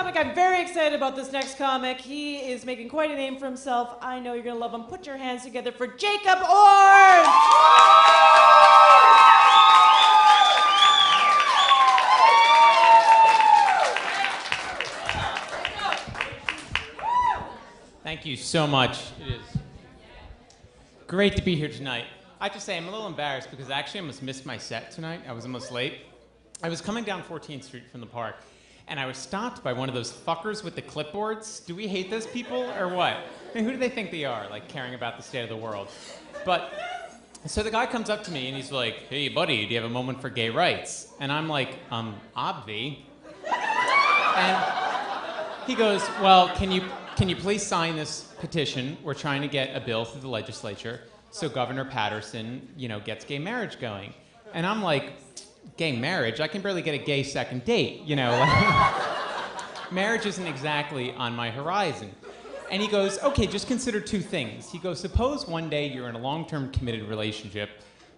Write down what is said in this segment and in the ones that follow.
comic. I'm very excited about this next comic. He is making quite a name for himself. I know you're going to love him. Put your hands together for JacobOrenge! Thank you so much. It is great to be here tonight. I have to say, I'm a little embarrassed because actually I almost missed my set tonight. I was almost late. I was coming down 14th Street from the park, and I was stopped by one of those fuckers with the clipboards. Do we hate those people or what? I mean, who do they think they are, like caring about the state of the world? But, so the guy comes up to me and he's like, hey buddy, do you have a moment for gay rights? And I'm like, obvi. And he goes, well, can you please sign this petition? We're trying to get a bill through the legislature so Governor Patterson, gets gay marriage going. And I'm like, gay marriage? I can barely get a gay second date, Marriage isn't exactly on my horizon. And he goes, okay, just consider two things. He goes, suppose one day you're in a long-term committed relationship.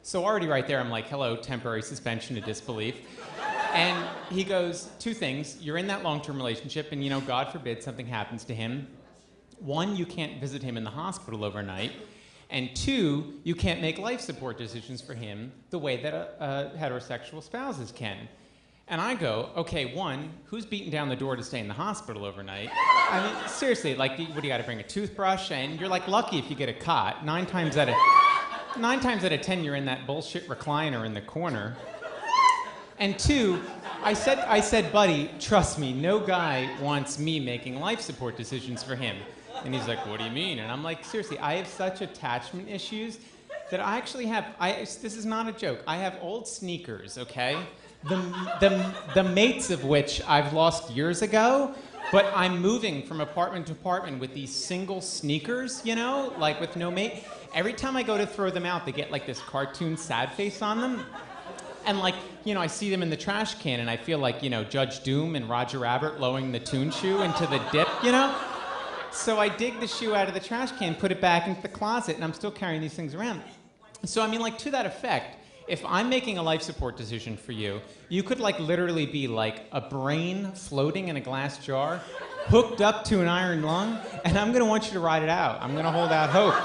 So already right there, I'm like, hello, temporary suspension of disbelief. And he goes, two things. You're in that long-term relationship, and God forbid something happens to him. One, you can't visit him in the hospital overnight. And two, you can't make life support decisions for him the way that a heterosexual spouses can. And I go, okay, one, who's beating down the door to stay in the hospital overnight? I mean, seriously, like, what do you got to bring, a toothbrush? And you're like lucky if you get a cot. 9 times out of 10, you're in that bullshit recliner in the corner. And two, I said, buddy, trust me, no guy wants me making life support decisions for him. And he's like, what do you mean? And I'm like, seriously, I have such attachment issues that I actually have, this is not a joke, I have old sneakers, okay? The mates of which I've lost years ago, but I'm moving from apartment to apartment with these single sneakers, like with no mate. Every time I go to throw them out, they get like this cartoon sad face on them. And like, I see them in the trash can and I feel like, Judge Doom and Roger Rabbit lowering the Toon Shoe into the dip, So I dig the shoe out of the trash can, put it back into the closet, and I'm still carrying these things around. So I mean, like, to that effect, if I'm making a life support decision for you, you could like literally be like a brain floating in a glass jar, hooked up to an iron lung, and I'm gonna want you to ride it out. I'm gonna hold out hope.